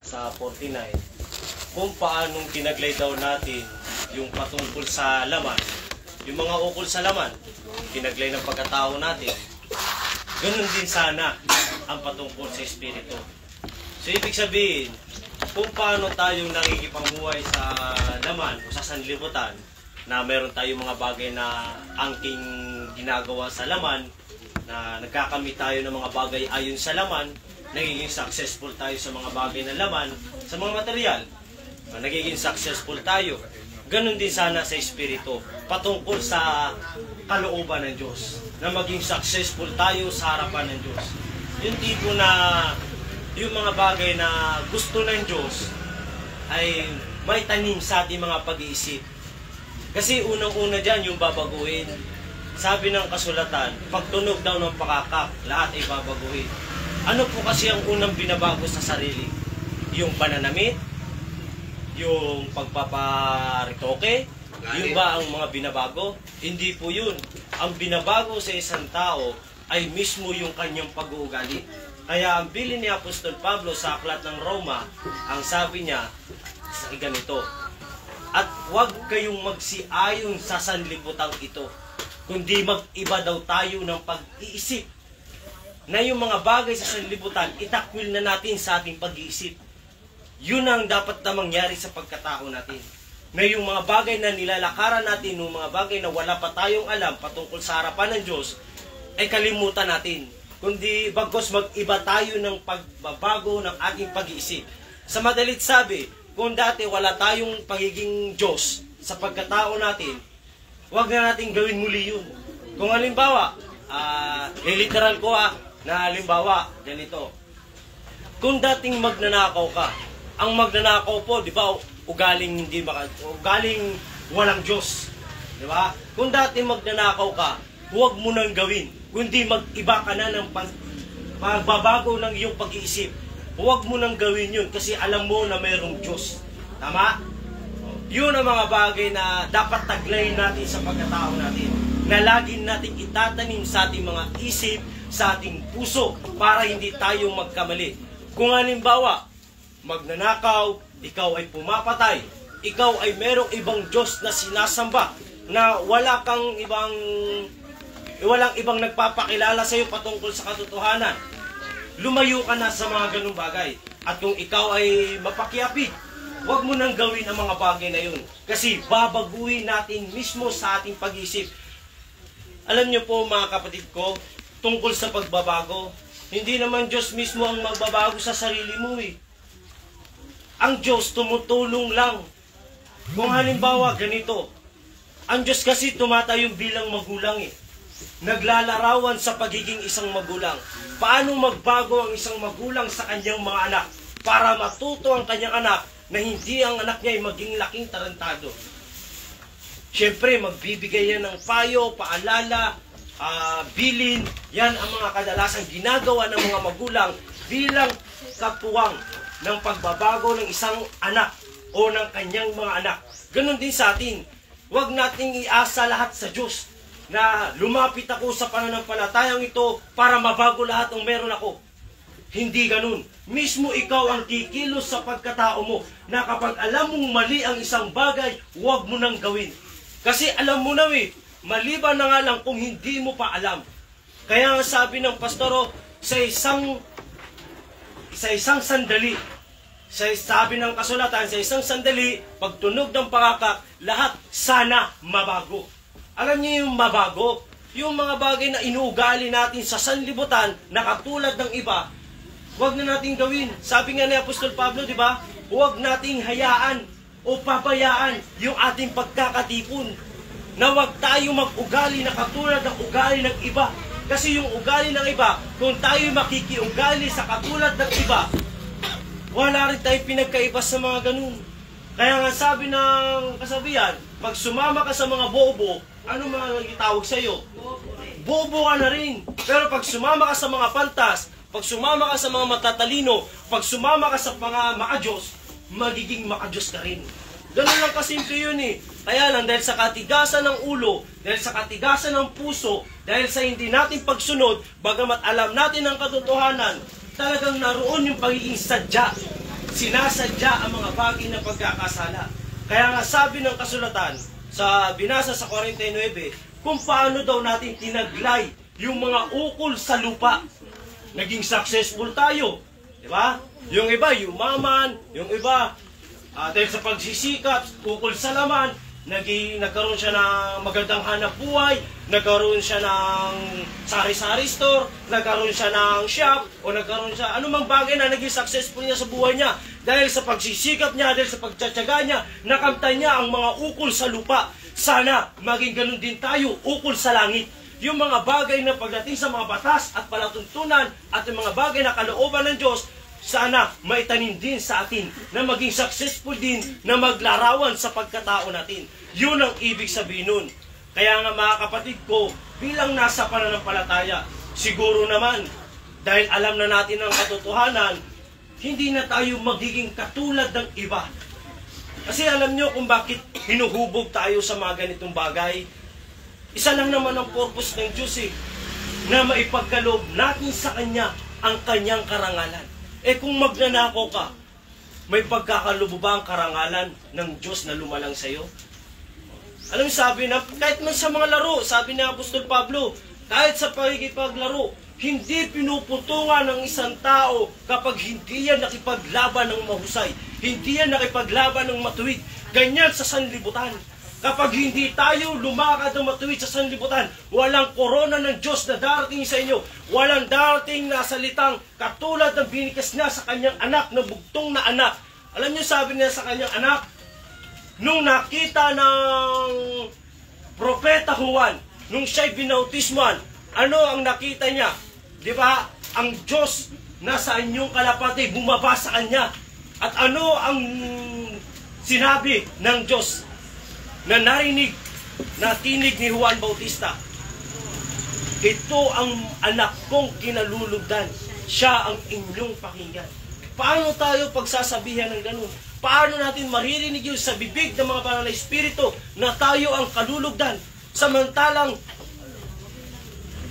sa 49 kung paanong kinaglay daw natin yung patungkol sa laman, yung mga ukol sa laman, kinaglay ng pagkatao natin. Ganun din sana ang patungkol sa Espiritu. So ibig sabihin, kung paano tayong nakikipangbuhay sa laman o sa sanlibutan, na meron tayong mga bagay na angking ginagawa sa laman, na nagkakamit tayo ng mga bagay ayon sa laman, nagiging successful tayo sa mga bagay na laman, sa mga material, nagiging successful tayo. Ganon din sana sa Espiritu, patungkol sa kalooban ng Diyos, na maging successful tayo sa harapan ng Diyos. Yung tipo na, yung mga bagay na gusto ng Diyos, ay may tanim sa ating mga pag-iisip. Kasi unang-una dyan yung babaguhin. Sabi ng kasulatan, pagtunog daw ng pakakak, lahat ay babaguhin. Ano po kasi ang unang binabago sa sarili? Yung pananamit? Yung pagpaparitoke? Yun ba ang mga binabago? Hindi po yun. Ang binabago sa isang tao ay mismo yung kanyang pag-uugali. Kaya ang bilin ni Apostol Pablo sa aklat ng Roma, ang sabi niya, sa ganito, at huwag kayong magsiayon sa sanlibutang ito, kundi mag-iba daw tayo ng pag-iisip, na yung mga bagay sa sanlibutan, itakwil na natin sa ating pag-iisip. Yun ang dapat na mangyari sa pagkatao natin. Na yung mga bagay na nilalakaran natin, yung mga bagay na wala pa tayong alam patungkol sa harapan ng Diyos, ay kalimutan natin. Kundi bagos mag-iba tayo ng pagbabago ng ating pag-iisip. Sa madalit sabi, kung dati wala tayong pagiging Diyos sa pagkatao natin, huwag na natin gawin muli yun. Kung halimbawa, literal ko na halimbawa, ganito. Kung dating magnanakaw ka, ang magnanakaw po, di ba, ugaling walang Diyos. Di ba? Kung dating magnanakaw ka, huwag mo nang gawin, kundi mag-iba ka na ng pagbabago ng iyong pag-iisip. Huwag mo nang gawin yun kasi alam mo na mayroong Diyos. Tama? Yun ang mga bagay na dapat taglayin natin sa pagkatao natin. Na lagi natin itatanim sa ating mga isip, sa ating puso, para hindi tayo magkamali. Kung halimbawa, magnanakaw, ikaw ay pumapatay, ikaw ay merong ibang Diyos na sinasamba, na walang ibang nagpapakilala sa iyo patungkol sa katotohanan. Lumayo ka na sa mga ganung bagay. At kung ikaw ay mapakiapid, huwag mo nang gawin ang mga bagay na yun. Kasi babaguhin natin mismo sa ating pag-isip. Alam niyo po mga kapatid ko, tungkol sa pagbabago, hindi naman Diyos mismo ang magbabago sa sarili mo eh. Ang Diyos tumutulong lang. Kung halimbawa ganito, ang Diyos kasi tumatayong bilang magulang eh. Naglalarawan sa pagiging isang magulang. Paano magbago ang isang magulang sa kanyang mga anak para matuto ang kanyang anak na hindi ang anak niya ay maging laking tarantado? Siyempre, magbibigay yan ng payo, paalala, bilin. Yan ang mga kadalasang ginagawa ng mga magulang bilang katuwang ng pagbabago ng isang anak o ng kanyang mga anak. Ganon din sa atin. Huwag nating iasa lahat sa Diyos na lumapit ako sa pananampalatayang ito para mabago lahat ng meron ako. Hindi ganun. Mismo ikaw ang kikilos sa pagkatao mo na kapag alam mong mali ang isang bagay, huwag mo nang gawin. Kasi alam mo na maliban na nga lang kung hindi mo pa alam. Kaya nga sabi ng pastoro, sa isang sandali, sabi ng kasulatan, sa isang sandali, pagtunog ng pakakak, lahat sana mabago. Alam niyo yung mabago? Yung mga bagay na inuugali natin sa sanlibutan na katulad ng iba, huwag na natin gawin. Sabi nga ni Apostol Pablo, di ba? Huwag nating hayaan o pabayaan yung ating pagkakatipon. Na huwag tayo mag-ugali na katulad ng ugali ng iba. Kasi yung ugali ng iba, kung tayo makikiugali sa katulad ng iba, wala rin tayong pinagkaiba sa mga ganun. Kaya nga sabi ng kasabihan, pag sumama ka sa mga bobo, ano mga itawag sa iyo? Bobo ka na rin. Pero pag sumama ka sa mga pantas, pag sumama ka sa mga matatalino, pag sumama ka sa mga makadiyos, magiging makadiyos ka rin. Ganun lang kasimple yun eh. Kaya lang dahil sa katigasan ng ulo, dahil sa katigasan ng puso, dahil sa hindi natin pagsunod, bagamat alam natin ang katotohanan, talagang naroon yung pagiging sadya sinasadya ang mga bagay na pagkakasala. Kaya nga sabi ng kasulatan, sa binasa sa 49, kung paano daw natin tinaglay yung mga ukol sa lupa. Naging successful tayo. Diba? Yung iba, yumaman. Yung iba, dahil sa pagsisikap, ukol sa laman, nagkaroon siya ng magandang hanap buhay, nagkaroon siya ng sari-sari store, nagkaroon siya ng shop, o nagkaroon siya anumang bagay na naging successful niya sa buhay niya. Dahil sa pagsisikap niya, dahil sa pagtsatsaga niya, nakamtan niya ang mga ukol sa lupa. Sana maging ganun din tayo, ukol sa langit. Yung mga bagay na pagdating sa mga batas at palatuntunan at yung mga bagay na kalooban ng Diyos, sana maitanim din sa atin na maging successful din na maglarawan sa pagkatao natin. Yun ang ibig sabihin nun. Kaya nga mga kapatid ko, bilang nasa pananampalataya, siguro naman, dahil alam na natin ang katotohanan, hindi na tayo magiging katulad ng iba. Kasi alam nyo kung bakit hinuhubog tayo sa mga ganitong bagay? Isa lang naman ang purpose ng Diyos na maipagkaloob natin sa Kanya ang Kanyang karangalan. Kung magnanakaw ka, may pagkakalubo ba ang karangalan ng Diyos na lumalang sa iyo? Alam mo, sabi na, kahit man sa mga laro, sabi ni Apostol Pablo, kahit sa pakikipaglaro, hindi pinuputungan ng isang tao kapag hindi yan nakipaglaban ng mahusay, hindi yan nakipaglaban ng matuwid. Ganyan sa sanlibutan. Kapag hindi tayo lumakad ng matuwid sa sanlibutan, walang korona ng Diyos na darating sa inyo. Walang darating na salitang katulad ng binikas niya sa kanyang anak, na bugtong na anak. Alam niyo, sabi niya sa kanyang anak, nung nakita ng propeta Juan, nung siya'y binautismuhan, ano ang nakita niya? Di ba? Ang Diyos nasa inyong kalapati, bumaba sa kanya. At ano ang sinabi ng Diyos na narinig, na tinig ni Juan Bautista? Ito ang anak kong kinalulugdan. Siya ang inyong pakinggan. Paano tayo pagsasabihan ng ganun? Paano natin maririnig yun sa bibig ng mga banal na espiritu na tayo ang kalulugdan? Samantalang,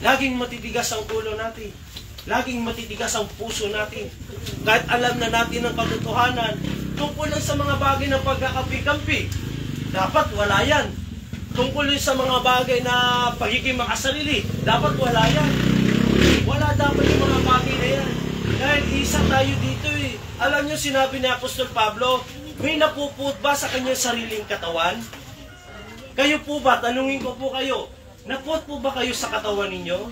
laging matitigas ang ulo natin. Laging matitigas ang puso natin. Kahit alam na natin ang katotohanan, tungkol lang sa mga bagay na pagkakampi-kampi, dapat wala yan. Tungkol sa mga bagay na pagiging makasarili, dapat wala yan. Wala dapat yung mga bagay na yan. Dahil isa tayo dito Alam nyo, sinabi ni Apostol Pablo, may napuput ba sa kanyang sariling katawan? Kayo po ba, tanungin ko po kayo, naput po ba kayo sa katawan ninyo?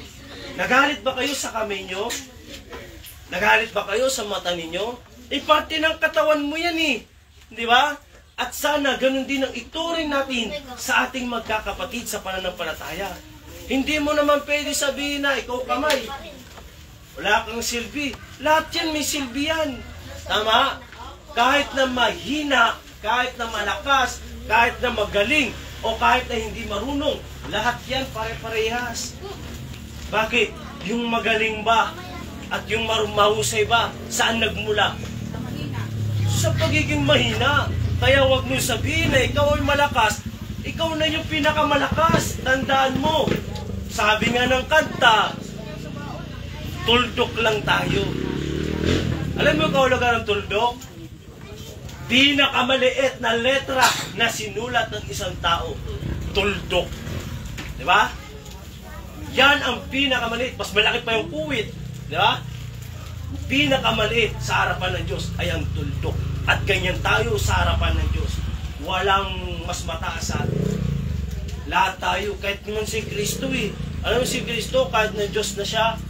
Nagalit ba kayo sa kamay nyo? Nagalit ba kayo sa mata ninyo? Parte ng katawan mo yan Di ba? At sana ganun din ang ituring natin sa ating magkakapatid sa pananampalataya. Hindi mo naman pwede sabihin na ikaw kamay, wala kang silbi. Lahat yan may silbi yan. Tama? Kahit na mahina, kahit na malakas, kahit na magaling, o kahit na hindi marunong, lahat yan pare-parehas. Bakit? Yung magaling ba at yung mahusay ba, saan nagmula? Sa pagiging mahina. Kaya wag mo sabihin na ikaw ay malakas, ikaw na yung pinakamalakas. Tandaan mo, sabi nga ng kanta, tuldok lang tayo. Alam mo kaulagan ng tuldok? Pinakamaliit na letra na sinulat ng isang tao. Tuldok. Di ba? Yan ang pinakamaliit. Mas malaki pa yung kuwit. Di ba? Pinakamaliit sa harapan ng Diyos ay ang tuldok. At ganyan tayo sa harapan ng Diyos. Walang mas mataas sa atin. Lahat tayo, kahit naman si Kristo Alam mo si Kristo, kahit na Diyos na siya,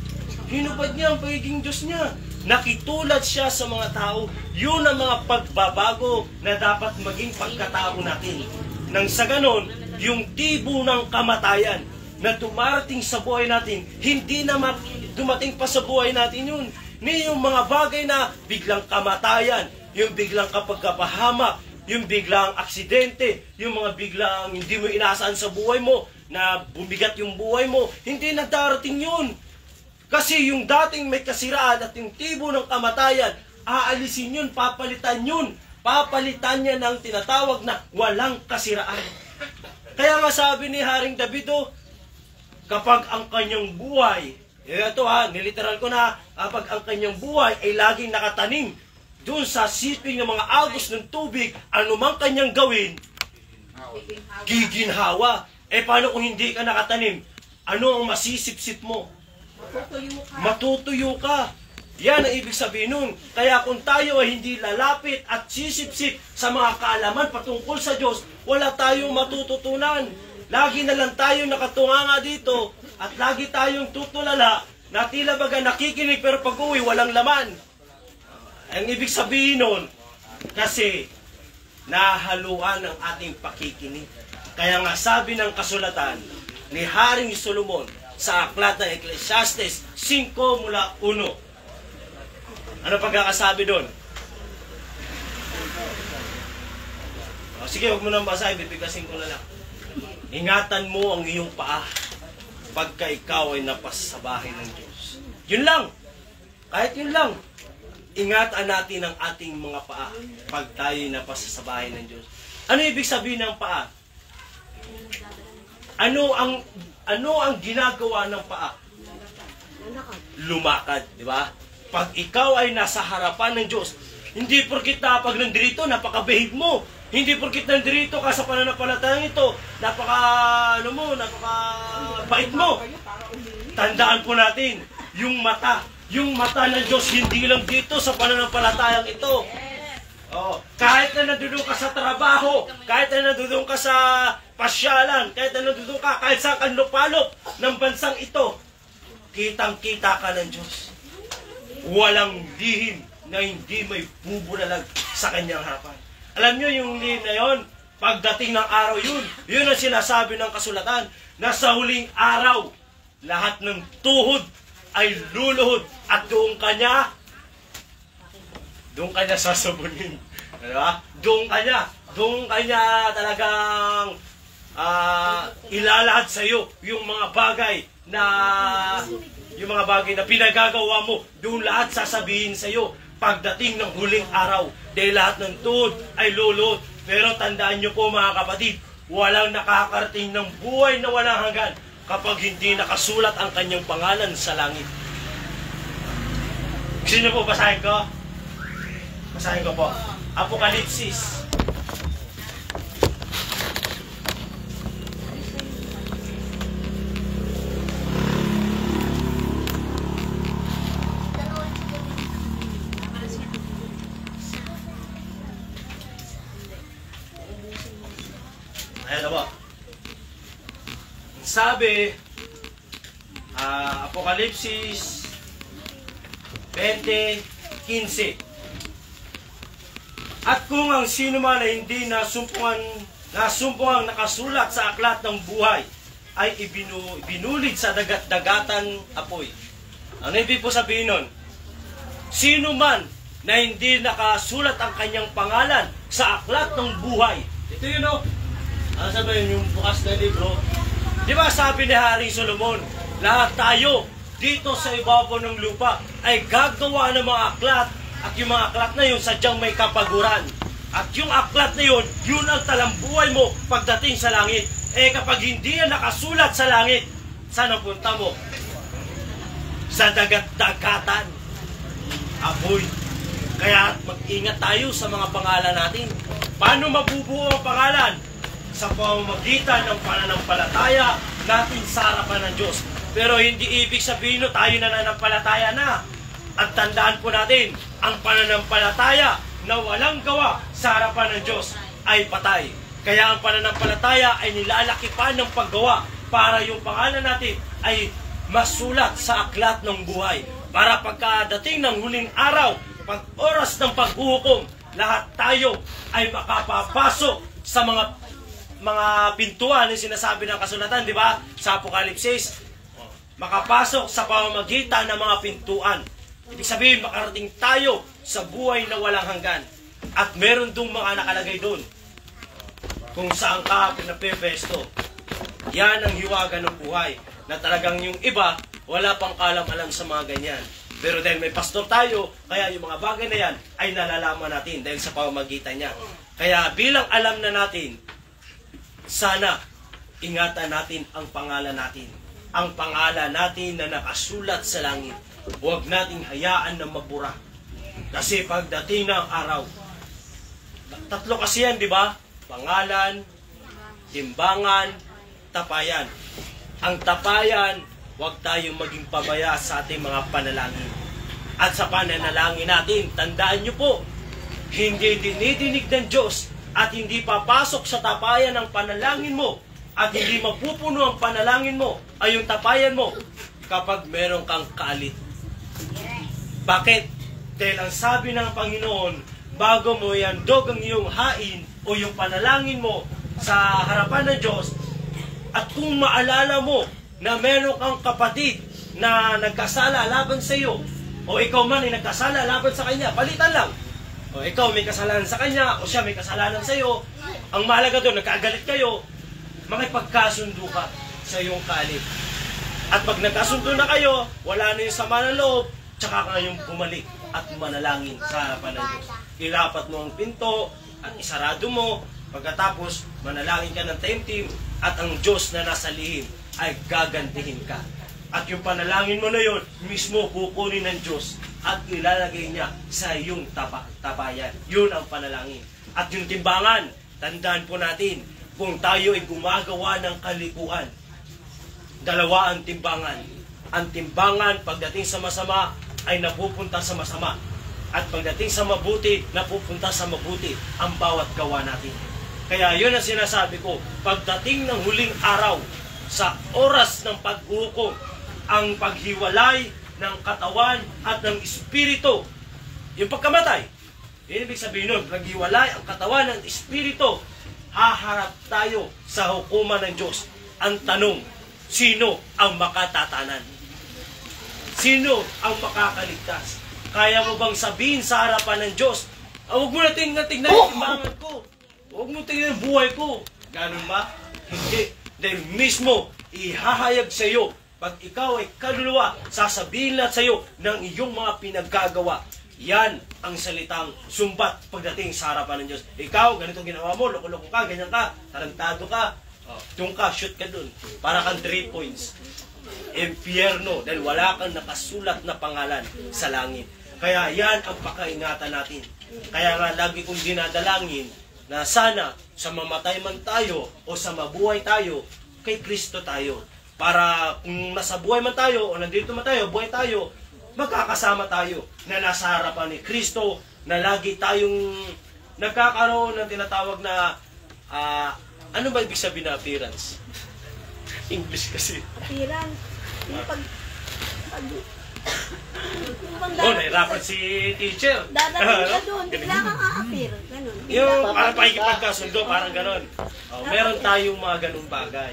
hinubad niya ang pagiging Diyos niya. Nakitulad siya sa mga tao. Yun ang mga pagbabago na dapat maging pagkatao natin. Nang sa ganon, yung tibo ng kamatayan na dumarating sa buhay natin, hindi na dumating pa sa buhay natin yun. Ni yung mga bagay na biglang kamatayan, yung biglang kapagkapahamak, yung biglang aksidente, yung mga biglang hindi mo inaasahan sa buhay mo, na bumigat yung buhay mo, hindi na darating yun. Kasi yung dating may kasiraan at yung tibo ng kamatayan, aalisin yun, papalitan yun. Papalitan niya ng tinatawag na walang kasiraan. Kaya nga sabi ni Haring David, kapag ang kanyang buhay, ito niliteral ko na, kapag ang kanyang buhay ay laging nakatanim doon sa siping ng mga agos ng tubig, anumang kanyang gawin, giginhawa. Eh paano kung hindi ka nakatanim? Ano ang masisipsip mo? Matutuyo ka. Yan ang ibig sabihin nun. Kaya kung tayo ay hindi lalapit at sisipsip sa mga kaalaman patungkol sa Diyos, wala tayong matututunan. Lagi na lang tayo nakatunganga dito at lagi tayong tutulala na tila baga nakikinig pero pag-uwi walang laman. Ang ibig sabihin nun, kasi nahaluan ng ating pakikinig. Kaya nga sabi ng kasulatan ni Haring Solomon sa aklat ng Ecclesiastes 5 mula 1. Ano pagkakasabi doon? Sige, huwag mo nang basahin, bibigasin ko na lang. Ingatan mo ang iyong paa pagka ikaw ay napasabahin ng Diyos. Yun lang. Kahit yun lang. Ingatan natin ang ating mga paa pag tayo ay napasabahin ng Diyos. Ano ibig sabihin ng paa? Ano ang ginagawa ng paa? Lumakad, di ba? Pag ikaw ay nasa harapan ng Diyos, hindi porkit na pag nandito, napakabehig mo. Hindi porkit nandito ka sa pananampalatayang ito, napaka-bait mo. Tandaan po natin, yung mata ng Diyos, hindi lang dito sa pananampalatayang ito. Oh, kahit na nandun ka sa trabaho, kahit na nandun ka sa pasyalan, kahit na nandun ka, kahit sa kanlupalop ng bansang ito, kitang-kita ka ng Diyos. Walang lihim na hindi may bubulalag sa kanyang harapan. Alam nyo yung lihim na yon, pagdating ng araw yun ang sinasabi ng kasulatan, na sa huling araw, lahat ng tuhod ay luluhod at doon kanya sasabunin. Diba? Doon kanya talagang ilalahad sa iyo yung mga bagay na pinagagawa mo. Doon lahat sasabihin sa iyo pagdating ng huling araw. Dahil lahat ng tuhod ay luluhod. Pero tandaan nyo po mga kapatid, walang nakakarating ng buhay na walang hanggan kapag hindi nakasulat ang kanyang pangalan sa langit. Sino po basahin ko? Basahin ko po. Apokalipsis. Ayan na po. Sabi, Apokalipsis 20:15. At kung ang sino man ay hindi nasumpungang nakasulat sa aklat ng buhay ay ibinulid sa dagat-dagatan apoy. Ano ibig po sabihin nun? Sino man na hindi nakasulat ang kanyang pangalan sa aklat ng buhay. Ito yun o. Ano sabihin yung bukas na libro? Di ba sabi ni Haring Solomon, lahat tayo dito sa ibabaw ng lupa ay gagawa ng mga aklat. At yung mga aklat na yun, sadyang may kapaguran. At yung aklat na yun, yun ang talambuhay mo pagdating sa langit. Eh kapag hindi yan nakasulat sa langit, saan ang punta mo? Sa dagat-dagatan. Apoy. Kaya mag-ingat tayo sa mga pangalan natin. Paano mabubuo ang pangalan? Sa pamamagitan ng pananampalataya natin sa harapan ng Diyos. Pero hindi ibig sabihin na tayo nananampalataya na. At tandaan po natin, ang pananampalataya na walang gawa sa harapan ng Diyos ay patay. Kaya ang pananampalataya ay nilalaki pa ng paggawa para yung pangalan natin ay masulat sa aklat ng buhay. Para pagkadating ng huling araw, pag oras ng paghuhukom, lahat tayo ay makapapasok sa mga pintuan yung sinasabi ng kasulatan, di ba? Sa Apokalipsis, makapasok sa pamamagitan ng mga pintuan. Ibig sabihin, makarating tayo sa buhay na walang hanggan. At meron dong mga nakalagay doon kung saan ka pinapepesto. Yan ang hiwaga ng buhay. Na talagang yung iba, wala pang kalam-alam sa mga ganyan. Pero dahil may pastor tayo, kaya yung mga bagay na yan ay nalalaman natin dahil sa pamamagitan niya. Kaya bilang alam na natin, sana ingatan natin ang pangalan natin. Ang pangalan natin na nakasulat sa langit. Huwag nating hayaan na mabura. Kasi pagdating ng araw, tatlo kasi yan, di ba? Pangalan, timbangan, tapayan. Ang tapayan, huwag tayong maging pabaya sa ating mga panalangin. At sa pananalangin natin, tandaan nyo po, hindi dinidinig ng Diyos at hindi papasok sa tapayan ng panalangin mo at hindi mapupuno ang panalangin mo ay yung tapayan mo kapag meron kang kaalit. Bakit? Dahil ang sabi ng Panginoon, bago mo iandog ang iyong hain o yung panalangin mo sa harapan ng Diyos, at kung maalala mo na meron kang kapatid na nagkasala laban sa iyo, o ikaw man ay nagkasala laban sa kanya, palitan lang. O ikaw may kasalanan sa kanya, o siya may kasalanan sa iyo, ang mahalaga doon, nagkagalit kayo, makipagkasundo ka sa iyong kaalit. At pag nagkasundo na kayo, wala na yung sama ng loob, tsaka kayong bumalik at manalangin sa harapan ng Diyos. Ilapat mo ang pinto at isarado mo, pagkatapos manalangin ka ng taimtim at ang Diyos na nasa lihim ay gagantihin ka. At yung panalangin mo na yun, mismo kukunin ng Diyos at ilalagay niya sa iyong tabayan. Yun ang panalangin. At yung timbangan, tandaan po natin, kung tayo ay gumagawa ng kalikuan, dalawa ang timbangan. Ang timbangan, pagdating sa masama, ay napupunta sa masama. At pagdating sa mabuti, napupunta sa mabuti ang bawat gawa natin. Kaya yun ang sinasabi ko, pagdating ng huling araw, sa oras ng paghukom, ang paghiwalay ng katawan at ng espiritu, yung pagkamatay, ibig sabihin nun, paghiwalay ang katawan ng espiritu, haharap tayo sa hukuman ng Diyos. Ang tanong, sino ang makatatanan? Sino ang makakaligtas? Kaya mo bang sabihin sa harapan ng Diyos, huwag mo na tingnan yung timbangan ko, huwag mo tingnan yung buhay ko? Ganun ba? Hindi. Dahil mismo, ihahayag sa iyo, pag ikaw ay kaluluwa, sasabihin lahat sa iyo ng iyong mga pinaggagawa. Yan ang salitang sumbat pagdating sa harapan ng Diyos. Ikaw, ganito ginawa mo, loko-loko ka, ganyan ka, tarantado ka, doon ka, shoot ka doon. Para kang 3 points. Impyerno, dahil wala kang nakasulat na pangalan sa langit. Kaya yan ang pakaingatan natin. Kaya nga, lagi kong dinadalangin na sana sa mamatay man tayo o sa mabuhay tayo, kay Kristo tayo. Para kung nasa buhay man tayo o nandito man tayo, buhay tayo, magkakasama tayo na nasa harapan ni Kristo, na lagi tayong nagkakaroon ng tinatawag na ano ba ibig sabihin na appearance? English kasi. Appearance. Yung pag nahirapan si teacher. dadating ka doon, bigla kang a-appear. Ganun. Yung parang pakikipagkasundo, parang ganon. Meron tayong mga ganung bagay.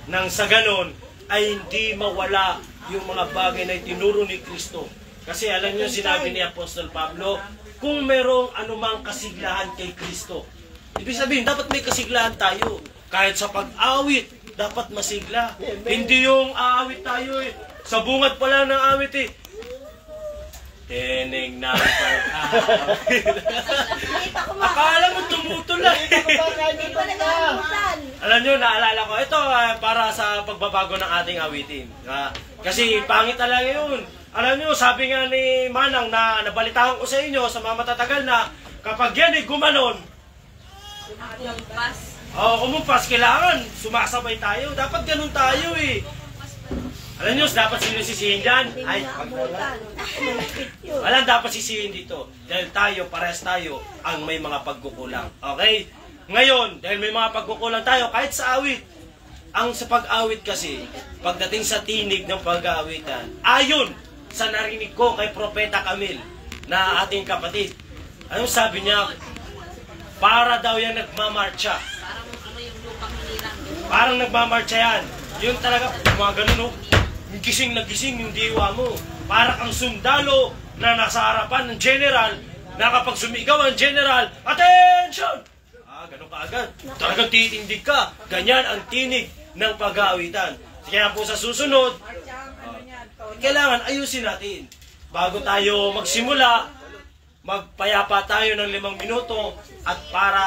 Nang sa ganon, ay hindi mawala yung mga bagay na itinuro ni Kristo. Kasi alam niyo, sinabi ni Apostol Pablo, kung merong anumang kasiglahan kay Kristo, ibig sabihin, dapat may kasiglahan tayo. Kahit sa pag-awit, dapat masigla. Hindi yung aawit tayo sa bungat pala ng awit Tining na pag-awit. Akala mo tumutulak. Alam nyo, naalala ko, ito para sa pagbabago ng ating awitin. Kasi pangit talaga yun. Alam nyo, sabi nga ni Manang na nabalitaan ko sa inyo sa mga matatagal na kapag yan ay gumanon, kumumpas, kailangan sumasabay tayo. Dapat ganun tayo Alam nyo, dapat sinusisihin dyan? Ay, walang dapat sisihin dito. Dahil tayo, parehas tayo, ang may mga pagkukulang. Okay? Ngayon, dahil may mga pagkukulang tayo, kahit sa awit, ang sa pag-awit kasi, pagdating sa tinig ng pag-awitan, ayon sa narinig ko kay Propeta Camille, na ating kapatid, anong sabi niya? Para daw yan nagmamarcha. Parang nagmamarcha yan. Yung talaga, mga ganun gising na gising yung diwa mo. Para kang sundalo na nasa harapan ng general, na kapag sumigaw ang general, attention! Ganun ka agad. Talagang titindig ka. Ganyan ang tinig ng pag-aawitan. Kaya po sa susunod, kailangan ayusin natin. Bago tayo magsimula, magpayapa tayo ng 5 minuto at para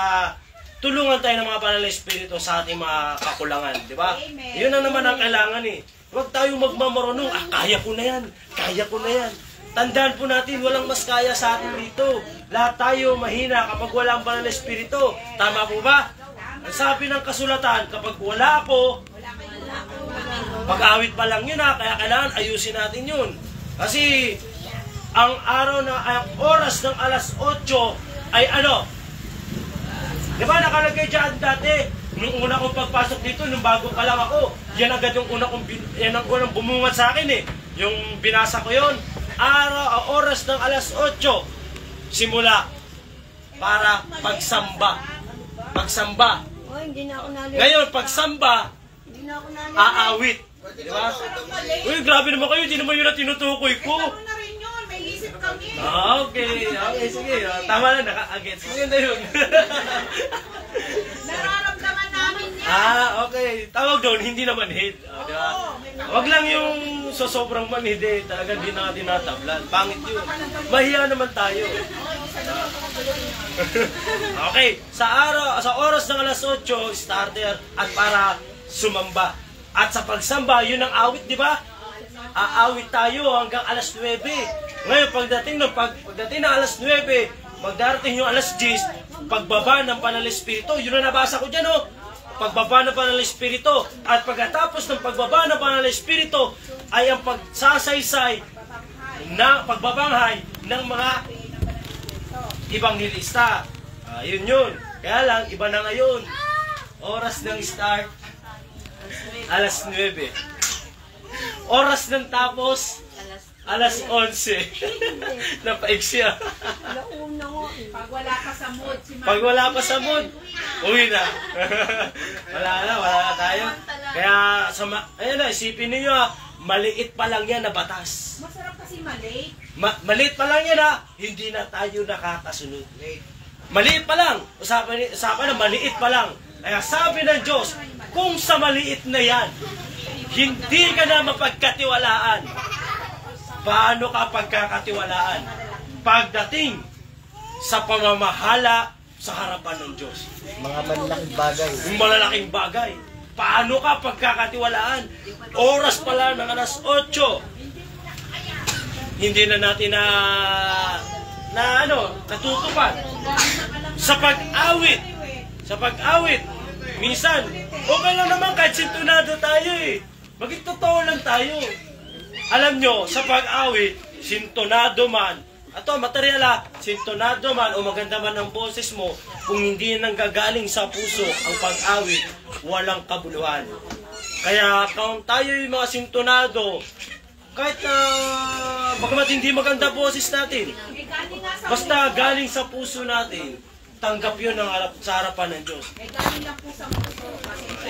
tulungan tayo ng mga banal na espiritu sa ating mga kakulangan. Di ba? Yun ang naman ang kailangan Huwag tayong magmamarunong, kaya ko na yan, kaya ko na yan. tandaan po natin, walang mas kaya sa atin dito. Lahat tayo mahina kapag wala ang banal na Espiritu. Tama po ba? Ang sabi ng kasulatan, kapag wala ako, pag-awit pa lang yun kaya kailangan ayusin natin yun. Kasi, ang oras ng alas 8 ay ano? Di ba nakalagay dyan dati? Nung una kong pagpasok dito, nung bago pa lang ako, yan agad yung yan ang unang bumungat sa akin eh. Yung binasa ko yun, oras ng alas 8, simula para pagsamba. Pagsamba. Oh, hindi na ako nalilito. Ngayon, pagsamba, Hindi na ako nalilito. aawit. Di ba? Uy, grabe naman kayo, hindi naman yun na tinutukoy ko. Ano na rin yun, may isip kami. Okay, sige. Tama na, naka-agets. Maganda yun. Nararamdaman namin yan. Okay. Tawag doon, hindi naman hate. Di ba? Wag lang yung sobrang manhid eh. Talaga di na tinatablan. Pangit yun. Mahiya naman tayo. Okay. Sa oras ng alas 8, starter at para sumamba. At sa pagsamba, yun ang awit, di ba? Aawit tayo hanggang alas 9. Ngayon, pagdating ng alas 9, magdarating yung alas 10, pagbaba ng Banal na Espiritu. Yun ang nabasa ko dyan, oh. Pagbaba ng Banal na Espiritu. At pagkatapos ng pagbaba ng Banal na Espiritu, ay ang pagsasaysay na pagbabanghay ng mga ibanghilista. Yun. Kaya lang, iba na ngayon. Oras ng start, alas 9. Oras ng tapos, alas 11. Napaiksi ah. Alauna ko. Pag wala ka sa mood, si Pag wala pa sa mood, uwi na. wala na tayo. Kaya, ayun na, isipin niyo maliit pa lang yan na batas. Masarap kasi malate. Maliit pa lang yan hindi na tayo nakakasunod. Maliit pa lang. Usapan na maliit pa lang. Kaya sabi ng Diyos, kung sa maliit na yan, hindi ka na mapagkatiwalaan. Paano ka pagkakatiwalaan? Pagdating sa pamamahala sa harapan ng Diyos. Mga malalaking bagay. Yung malalaking bagay. Paano ka pagkakatiwalaan? Oras pala ng alas 8. Hindi na natin natutupad. Sa pag-awit, minsan, okay lang naman kahit sintonado tayo eh. Maging totoo lang tayo. Alam nyo, sa pag-awit, sintonado man, sintonado man o maganda man ang boses mo, kung hindi nanggagaling sa puso ang pag-awit, walang kabuluhan. Kaya kung tayo yung mga sintonado, kahit bagamat hindi maganda boses natin, basta galing sa puso natin, tanggap yun sa harapan ng Diyos. Galing lang po sa puso.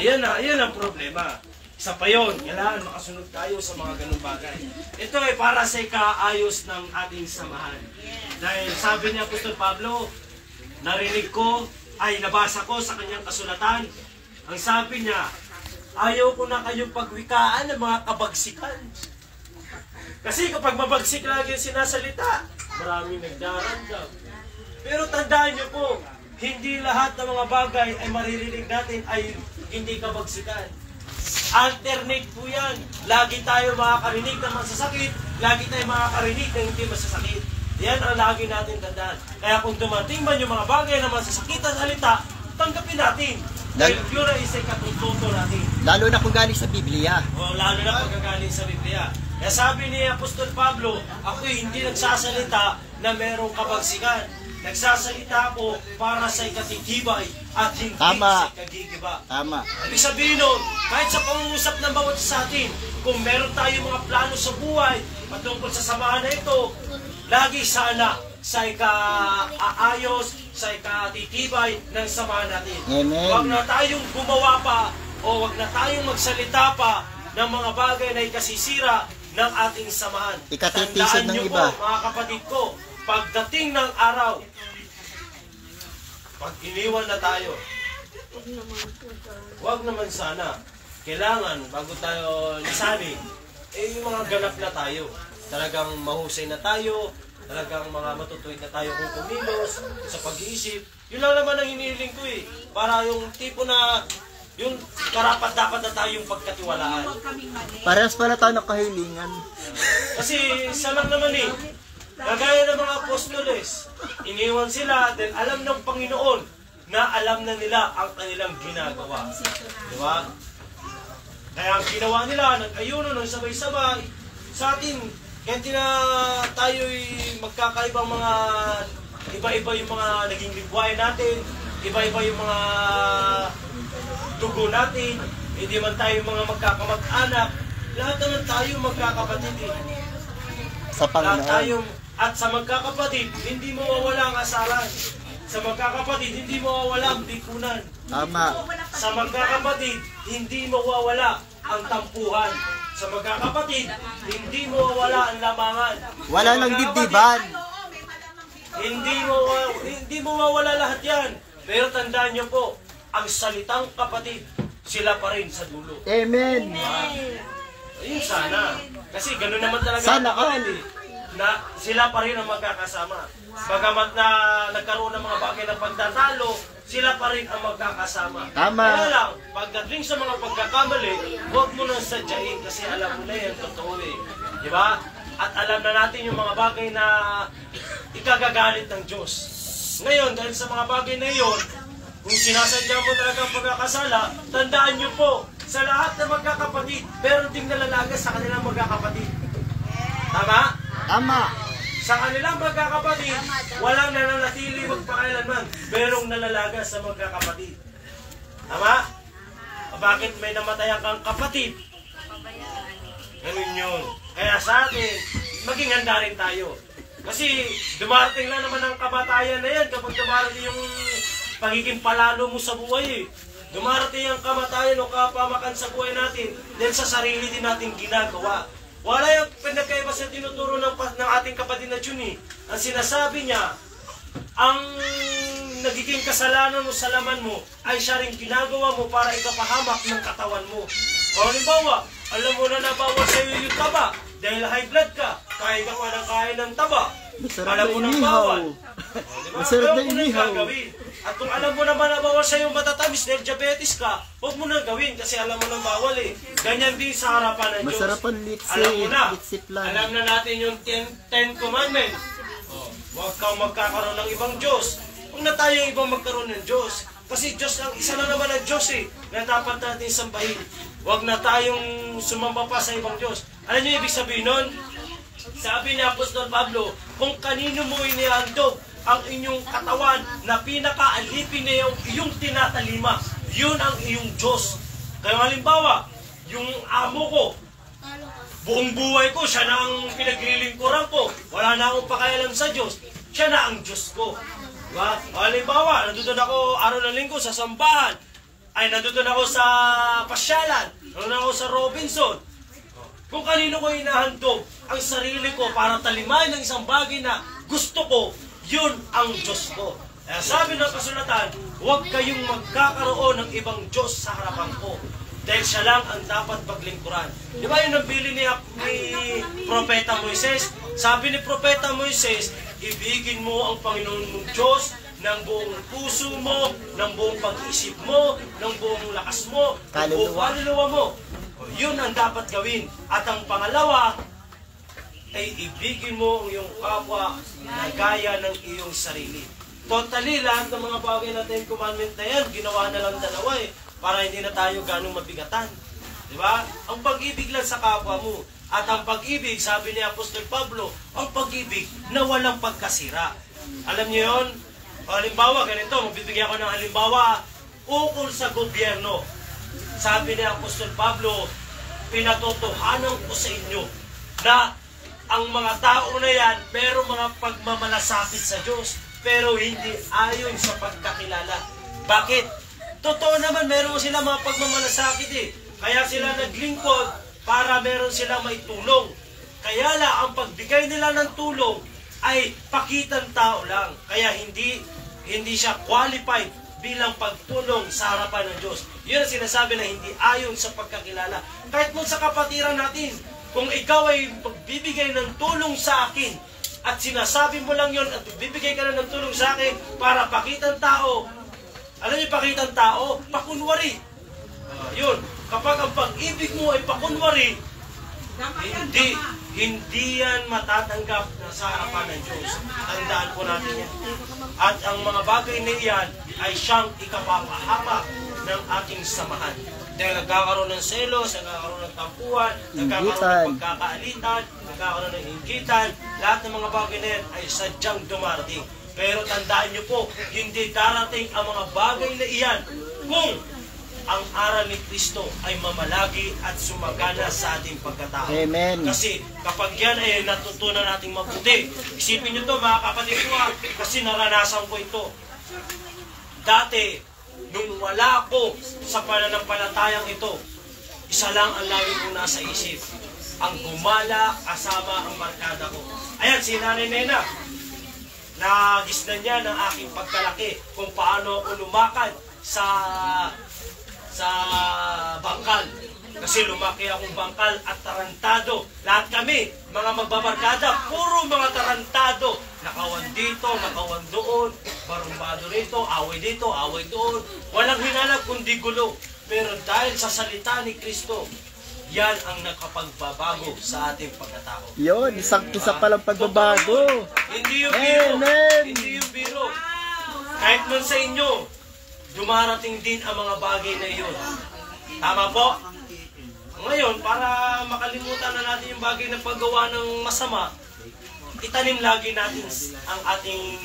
Ayan ang problema. Isa pa yun, kailangan makasunod tayo sa mga ganung bagay. Ito ay para sa ikaayos ng ating samahan. Dahil sabi ni Apostol Pablo, nabasa ko sa kanyang kasulatan, ang sabi niya, ayaw ko na kayong pagwikaan ng mga kabagsikan. Kasi kapag mabagsik lagi yung sinasalita, maraming nagdarandam. Pero tandaan niyo po, hindi lahat ng mga bagay ay maririnig natin ay hindi kabagsikan. Alternate po yan. Lagi tayo makakarinig ng masasakit, lagi tayo makakarinig ng hindi masasakit. Yan ang lagi natin tandaan. Kaya kung dumating man yung mga bagay na masasakit na salita, tanggapin natin. Dahil yun ay isa'y katututo natin. Lalo na kung galing sa Biblia. Lalo na pagkagaling sa Biblia. Kaya sabi ni Apostol Pablo, ako'y hindi nagsasalita na merong kabagsikan. Nagsasalita ako para sa ikatitibay at hindi sa ikagigiba. Tama. Ibig sabihin nun, kahit sa pangungusap ng bawat sa atin, kung meron tayong mga plano sa buhay patungkol sa samahan na ito, lagi sana sa ika-aayos, sa ikatitibay ng samahan natin. Amen. Huwag na tayong gumawa pa o huwag na tayong magsalita pa ng mga bagay na ikasisira ng ating samahan. Ikatitisod ng niyo iba. po, mga kapatid ko, pagdating ng araw, pag iniwan na tayo, huwag naman sana. Kailangan, bago tayo lisanin, yung mga ganap na tayo. Talagang mahusay na tayo, talagang mga matutuwid na tayo kung kumilos, sa pag-iisip. Yun lang naman ang hinihiling ko eh. Para yung tipo na, yung karapat-dapat na tayong pagkatiwalaan. Huwag kaming mali. Parehas pala tayo nakahilingan. Kasi isa lang naman eh. Kagaya ng mga apostoles, iniwan sila dahil alam ng Panginoon na alam na nila ang kanilang ginagawa. Di ba? Kaya ang ginawa nila, nag-ayuno, nang sabay-sabay sa atin. Kaya hindi na tayo'y magkakaibang mga iba-iba yung mga naging libwayan natin, iba-iba yung mga dugo natin, hindi man tayo mga magkakamag-anak, lahat naman tayo magkakapatid eh. Sa Lahat Panginoon. tayo, at sa magkakapatid, hindi mawawala ang asaran. Sa magkakapatid, hindi mawawala ang bikunan. Tama. Sa magkakapatid, hindi mawawala ang tampuhan. Sa magkakapatid, hindi mawawala ang lamangan. Wala Sa nang magkakapatid, dibdiban. hindi mawawala lahat yan. Pero tandaan nyo po, ang salitang kapatid, sila pa rin sa dulo. Amen. Ayun sana. Kasi gano'n naman talaga Sana ang kapatid eh. Na sila pa rin ang magkakasama. Bagamat na nagkaroon ng mga bagay na pagtatalo, sila pa rin ang magkakasama. Tama. Kaya lang, pagdating sa mga pagkakamali, huwag mo nang sadyain kasi alam mo na yan, totoo eh. Di ba? At alam na natin yung mga bagay na ikagagalit ng Diyos. Ngayon, dahil sa mga bagay na iyon, kung sinasadya mo talaga ang pagkakasala, tandaan nyo po, sa lahat ng magkakapatid, meron ding nalalagas sa kanilang magkakapatid. Tama? Tama. Sa kanilang magkakapatid, walang nananatili magpakailanman. Merong nalalagas sa magkakapatid. Tama? Bakit may namatayan kang kapatid? Ganun yun. Kaya sa atin, maging handa rin tayo. Kasi dumarating na naman ang kamatayan na yan kapag dumarating yung pagiging palalo mo sa buhay eh. Dumarating ang kamatayan o kapamakan sa buhay natin dahil sa sarili din natin ginagawa. Wala yung pinagkaiba sa tinuturo ng ating kapatid na Juni. Ang sinasabi niya, ang nagiging kasalanan mo sa laman mo ay siya rin ginagawa mo para ikapahamak ng katawan mo. O halimbawa, alam mo na bawal sa iyo yung taba dahil high blood ka, kain ka pa ng kain ng taba. Masarap Alam na mo nang inihaw. bawal. Masarap na Ayaw mo nang inihaw. gagawin. At kung alam mo naman na bawal sa iyo matatamis dahil diabetes ka, huwag mo nang gawin kasi alam mo nang bawal eh. Ganyan din sa harapan ng Diyos. Masarap ang litsi. Alam mo na. Litsi plan. Alam na natin yung 10 commandments. Huwag kang magkakaroon ng ibang Diyos. Huwag na tayo ibang magkaroon ng Diyos. Kasi Diyos lang, isa lang naman ang Diyos eh, na dapat natin sambahin. Huwag na tayong sumamba pa sa ibang Diyos. Alam niyo ibig sabihin nun? Sabi ni Apostol Pablo, kung kanino mo inihandog ang inyong katawan na pinakaalipin na iyong tinatalima, yun ang iyong Diyos. Kaya halimbawa, yung amo ko, buong buhay ko, siya na ang pinaglilingkuran ko. Wala na akong pakialam sa Diyos. Siya na ang Diyos ko. Diba? Halimbawa, nandun ako araw ng linggo sa sambahan. Ay, nandun ako sa pasyalan. Nandun ako sa Robinson. Kung kanino ko inahandog ang sarili ko para talimahin ng isang bagay na gusto ko, yun ang Diyos ko. Kaya sabi ng kasulatan, huwag kayong magkakaroon ng ibang Diyos sa harapan ko. Dahil siya lang ang dapat paglingkuran. Di ba yun ang bili ni Propeta Moises? Sabi ni Propeta Moises, ibigin mo ang Panginoon mong Diyos ng buong puso mo, ng buong pag-isip mo, ng buong lakas mo, ng buong kaluluwa mo. Yun ang dapat gawin. At ang pangalawa, ay ibigin mo ang iyong kapwa na gaya ng iyong sarili. Totally, lahat ng mga bagay na 10 commandment na yan, ginawa na lang dalawa eh, para hindi na tayo ganong mabigatan. Di ba? Ang pag-ibig lang sa kapwa mo. At ang pag-ibig, sabi ni Apostol Pablo, ang pag-ibig na walang pagkasira. Alam niyo yun? Halimbawa, ganito, magbibigyan ko ng halimbawa, ukol sa gobyerno. Sabi ni Apostol Pablo, pinatotohanan ko sa inyo na ang mga tao na yan, merong mga pagmamalasakit sa Diyos, pero hindi ayon sa pagkakilala. Bakit? Totoo naman, meron sila mga pagmamalasakit eh. Kaya sila naglingkod para meron silang maitulong. Kaya lang, ang pagbigay nila ng tulong ay pakitang tao lang. Kaya hindi siya qualified bilang pagtulong sa harapan ng Diyos. Yun ang sinasabi na hindi ayon sa pagkakilala. Kahit mo sa kapatiran natin, kung ikaw ay magbibigay ng tulong sa akin at sinasabi mo lang yun at bibigay ka na ng tulong sa akin para pakitang tao, alam niyo pakitang tao, pakunwari. Yun, kapag ang pag-ibig mo ay pakunwari, Damayan, hindi, dama. hindi yan matatanggap na sa harapan ng Diyos. Tandaan po natin yan. At ang mga bagay na iyan ay siyang ikapapahamak ng ating samahan. Dahil nagkakaroon ng selos, nagkakaroon ng tampuhan, nagkakaroon ng pagkakaalitan, nagkakaroon ng inggitan, lahat ng mga bagay na yan ay sadyang dumarating. Pero tandaan niyo po, hindi darating ang mga bagay na iyan kung ang aral ni Kristo ay mamalagi at sumagana sa ating pagkatao. Amen. Kasi kapag yan ay natutunan nating mabuti, isipin nyo to mga kapatid ko kasi naranasan ko ito. Dati, nung wala ako sa pananampalatayang ito, isa lang ang lagi kong nasa isip, ang gumala kasama ang barkada ko. Ayan, si Nanay Nena, nagisnan niya ng aking pagkalaki kung paano ako lumakad sa bangkal. Kasi lumaki akong bangkal at tarantado. Lahat kami, mga magbabarkada, puro mga tarantado. Nakawan dito, nakawan doon, barumbado rito, away dito, away doon. Walang hinanap kundi gulo. Pero dahil sa salita ni Kristo, yan ang nakapagbabago sa ating pagkatao. Yun, isang-isa palang pagbabago. Hindi yung biro. Amen. Hindi yung biro. Kahit man sa inyo, dumarating din ang mga bagay na iyon. Tama po? Ngayon, para makalimutan na natin yung bagay na paggawa ng masama, itanim lagi natin ang ating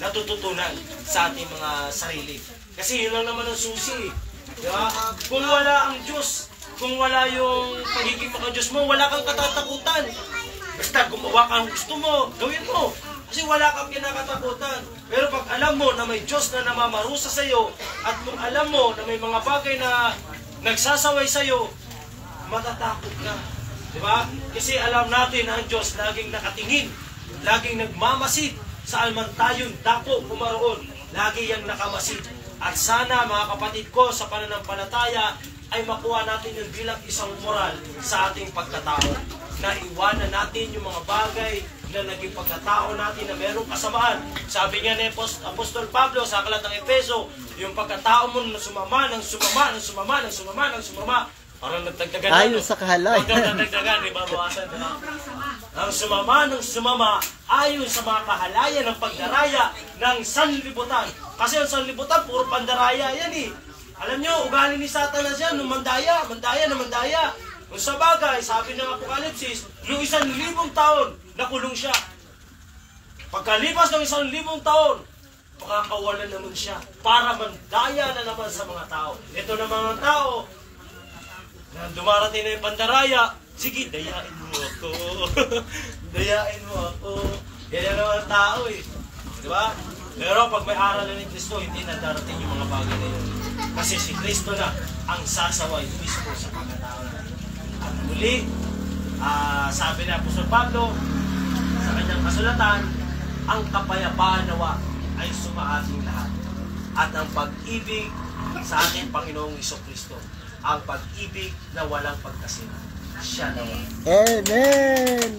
natututunan sa ating mga sarili. Kasi yun lang naman ang susi. Diba? Kung wala ang Diyos, kung wala yung pagiging maka-Diyos mo, wala kang katatakutan. Basta gumawa kang gusto mo, gawin mo. Kasi wala kang kinakatakutan. Pero pag alam mo na may Diyos na namamarusa sa iyo, at kung alam mo na may mga bagay na nagsasaway sa iyo, matatakot ka. Diba? Kasi alam natin na ang Diyos laging nakatingin, laging nagmamasid, saan man tayo dako pumaroon, lagi yang nakamasid. At sana mga kapatid ko sa pananampalataya ay makuha natin yung bilang isang moral sa ating pagkatao. Na iwanan natin yung mga bagay na naging pagkatao natin na merong kasamaan. Sabi nga ni Apostol Pablo sa aklat ng Efeso, yung pagkatao mo na sumama, ng sumama, ng sumama, ng sumama, ng sumama. Parang nagdagdagan. Ayon sa kahalay. Huwag kang nagdagdagan, di ba? Bawasan. Ang sumama ng sumama ayon sa mga kahalayan ng pagdaraya ng sanlibutan. Kasi ang sanlibutan, puro pandaraya yan eh. Alam nyo, ugali ni Satanas yan, nung mandaya. Kung sa bagay, sabi ng Apokalipsis, nung 1,000 taon, nakulong siya. Pagkalipas ng 1,000 taon, makakawalan naman siya para mandaya na naman sa mga tao. Ito na mga tao, na dumarating na yung pandaraya, sige, dayain mo ako. Dayain mo ako. Yan naman ang tao eh. Diba? Pero pag may aral na ni Kristo, hindi na darating yung mga bagay na yun. Kasi si Kristo na ang sasaway mismo sa pagkatao natin. At muli, sabi ni Apostol Pablo sa kanyang kasulatan, ang kapayapaan nawa ay sumaating lahat. At ang pag-ibig sa ating Panginoong Jesucristo, ang pag-ibig na walang pagkasira, siya nawa. Amen.